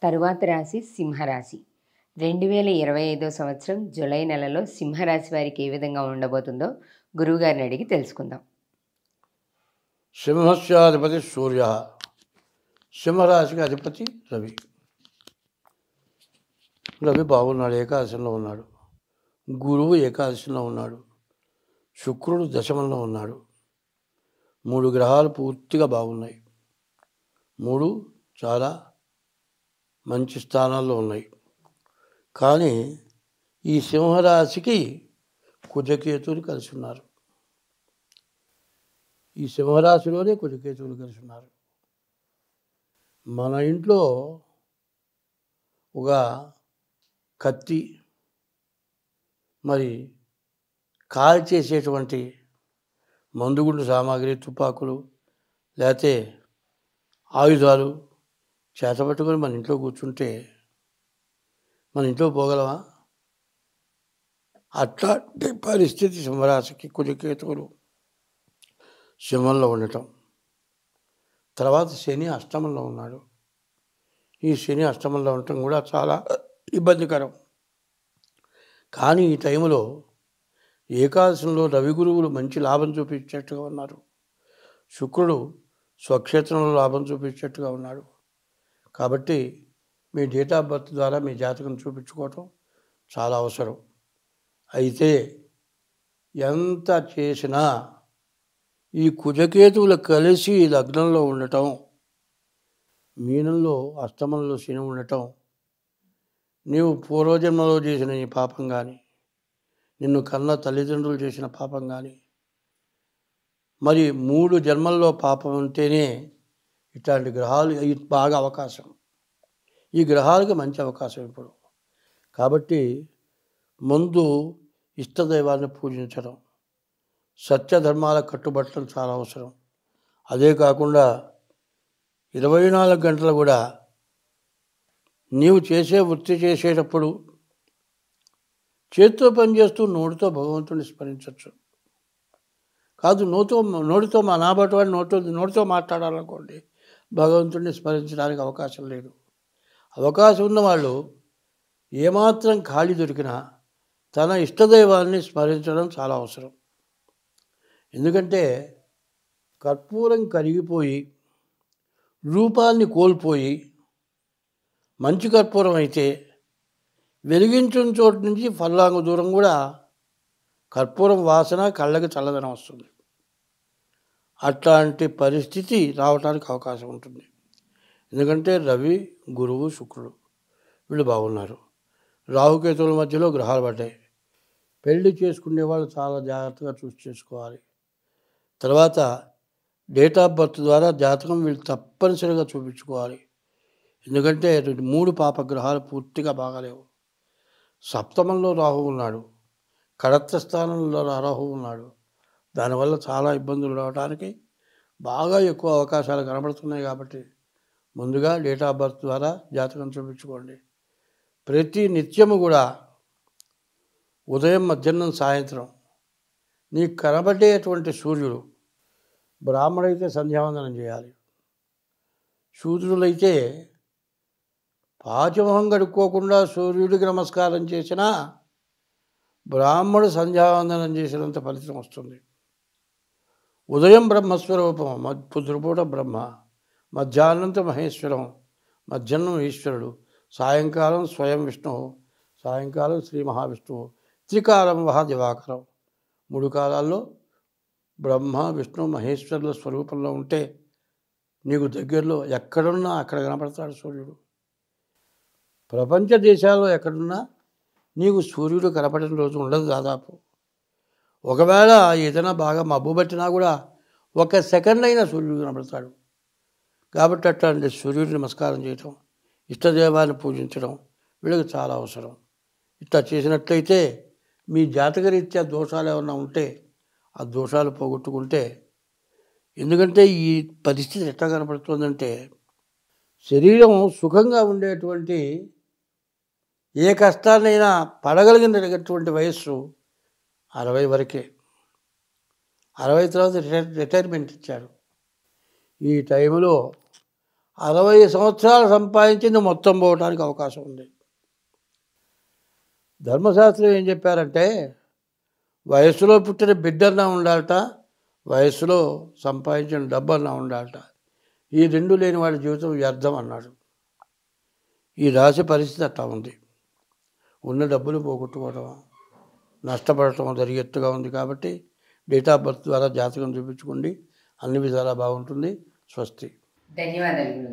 తరువాత రాశి సింహరాశి. 2025 సంవత్సరం జూలై నెలలో సింహరాశి వారికి ఏ విధంగా ఉండబోతుందో గురువుగారిని అడిగి తెలుసుకుందాం. సింహస్యాధిపతి సూర్య, సింహరాశికి అధిపతి రవి. రవి బాగున్నాడు, ఏకాదశంలో ఉన్నాడు. గురువు ఏకాదశంలో ఉన్నాడు. శుక్రుడు దశమంలో ఉన్నాడు. 3 గ్రహాలు పూర్తిగా బాగున్నాయి. 3 చాలా మంచి స్థానాల్లో ఉన్నాయి. కానీ ఈ సింహరాశికి కుజకేతువులు కలిసి ఉన్నారు. ఈ సింహరాశిలోనే కుజకేతువులు కలిసి ఉన్నారు. మన ఇంట్లో ఒక కత్తి, మరి కాల్ చేసేటువంటి మందుగుండు సామాగ్రి, తుపాకులు, లేకపోతే ఆయుధాలు చేతపట్టుకొని మన ఇంట్లో కూర్చుంటే మన ఇంట్లో పోగలవా? అట్లాంటి పరిస్థితి సింహరాశికి కుజకేతువులు సింహంలో ఉండటం. తర్వాత శని అష్టమంలో ఉన్నాడు. ఈ శని అష్టమంలో ఉండటం కూడా చాలా ఇబ్బందికరం. కానీ ఈ టైంలో ఏకాదశంలో రవి గురువులు మంచి లాభం చూపించేట్టుగా ఉన్నారు. శుక్రుడు స్వక్షేత్రంలో లాభం చూపించేట్టుగా ఉన్నాడు. కాబట్టి మీ డేట్ ఆఫ్ బర్త్ ద్వారా మీ జాతకం చూపించుకోవటం చాలా అవసరం. అయితే ఎంత చేసినా ఈ కుజకేతువులు కలిసి లగ్నంలో ఉండటం, మీనంలో అష్టమంలో శని ఉండటం, నీవు పూర్వజన్మలో చేసిన ఈ పాపం కానీ, నిన్ను కన్న తల్లిదండ్రులు చేసిన పాపం కానీ, మరి 3 జన్మల్లో పాపం ఉంటేనే ఇట్లాంటి గ్రహాలు బాగా అవకాశం. ఈ గ్రహాలకి మంచి అవకాశం ఇప్పుడు. కాబట్టి ముందు ఇష్టదైవాన్ని పూజించడం, సత్యధర్మాల కట్టుబట్టడం చాలా అవసరం. అదే కాకుండా 24 గంటలు కూడా నీవు చేసే వృత్తి చేసేటప్పుడు చేతితో పనిచేస్తూ నోటితో భగవంతుని స్మరించవచ్చు. కాదు నోటితో మా నాబట్టి వాడు నోటితో మాట్లాడాలనుకోండి, భగవంతుడిని స్మరించడానికి అవకాశం లేదు. అవకాశం ఉన్నవాళ్ళు ఏమాత్రం ఖాళీ దొరికినా తన ఇష్టదైవాన్ని స్మరించడం చాలా అవసరం. ఎందుకంటే కర్పూరం కరిగిపోయి రూపాన్ని కోల్పోయి, మంచి కర్పూరం అయితే వెలిగించిన చోటు నుంచి ఫల్లాంగు దూరం కూడా కర్పూరం వాసన కళ్ళకి చల్లదనం వస్తుంది. అట్లాంటి పరిస్థితి రావడానికి అవకాశం ఉంటుంది. ఎందుకంటే రవి, గురువు, శుక్రుడు వీళ్ళు బాగున్నారు. రాహుకేతువుల మధ్యలో గ్రహాలు పడ్డాయి. పెళ్లి చేసుకునే వాళ్ళు చాలా జాగ్రత్తగా చూసి చేసుకోవాలి. తర్వాత డేట్ ఆఫ్ బర్త్ ద్వారా జాతకం వీళ్ళు తప్పనిసరిగా చూపించుకోవాలి. ఎందుకంటే 3 పాపగ్రహాలు పూర్తిగా బాగాలేవు. సప్తమంలో రాహు ఉన్నాడు, కడత్ర స్థానంలో రాహు ఉన్నాడు. దానివల్ల చాలా ఇబ్బందులు రావడానికి బాగా ఎక్కువ అవకాశాలు కనబడుతున్నాయి. కాబట్టి ముందుగా డేట్ ఆఫ్ బర్త్ ద్వారా జాతకం చూపించుకోండి. ప్రతి నిత్యము కూడా ఉదయం, మధ్యాహ్నం, సాయంత్రం నీకు కనబడేటువంటి సూర్యుడు, బ్రాహ్మణుడైతే సంధ్యావందనం చేయాలి. శూద్రులైతే పాచమొహం కడుక్కోకుండా సూర్యుడికి నమస్కారం చేసినా బ్రాహ్మణుడు సంధ్యావందనం చేసినంత ఫలితం వస్తుంది. ఉదయం బ్రహ్మస్వరూపం, పొద్దుపూట బ్రహ్మ, మధ్యాహ్నంతో మహేశ్వరం, మధ్యాహ్నం ఈశ్వరుడు, సాయంకాలం స్వయం విష్ణువు, సాయంకాలం శ్రీ మహావిష్ణువు, త్రికాలం వహ దివాకరం. 3 కాలాల్లో బ్రహ్మ, విష్ణు, మహేశ్వరుల స్వరూపంలో ఉంటే నీకు దగ్గరలో ఎక్కడున్నా అక్కడ కనపడతాడు సూర్యుడు. ప్రపంచ దేశాల్లో ఎక్కడున్నా నీకు సూర్యుడు కనపడిన రోజు ఉండదు దాదాపు. ఒకవేళ ఏదైనా బాగా మబ్బు పట్టినా కూడా 1 సెకండ్ అయినా సూర్యుడు కనపడతాడు. కాబట్టి అట్లాంటి సూర్యుడిని నమస్కారం చేయటం, ఇష్టదేవాన్ని పూజించడం వీళ్ళకి చాలా అవసరం. ఇట్లా చేసినట్లయితే మీ జాతకరీత్యా దోషాలు ఏమన్నా ఉంటే ఆ దోషాలు పోగొట్టుకుంటే, ఎందుకంటే ఈ పరిస్థితి ఎట్లా కనపడుతుందంటే శరీరం సుఖంగా ఉండేటువంటి ఏ కష్టాన్నైనా పడగలిగినటువంటి వయస్సు 60 వరకే. 60 తర్వాత రిటైర్మెంట్ ఇచ్చారు. ఈ టైంలో 60 సంవత్సరాలు సంపాదించింది మొత్తం పోవడానికి అవకాశం ఉంది. ధర్మశాస్త్రం ఏం చెప్పారంటే వయస్సులో పుట్టిన బిడ్డన్నా ఉండాలట, వయస్సులో సంపాదించిన డబ్బన్నా ఉండాలట. ఈ రెండు లేని వాడి జీవితం వ్యర్థం అన్నాడు. ఈ రాశి పరిస్థితి అట్లా ఉంది. ఉన్న డబ్బులు పోగొట్టుకోవడం, నష్టపడటం జరిగేట్టుగా ఉంది. కాబట్టి డేట్ ఆఫ్ బర్త్ ద్వారా జాతకం చూపించుకోండి, అన్ని విధాలా బాగుంటుంది. స్వస్తి. ధన్యవాదాలు.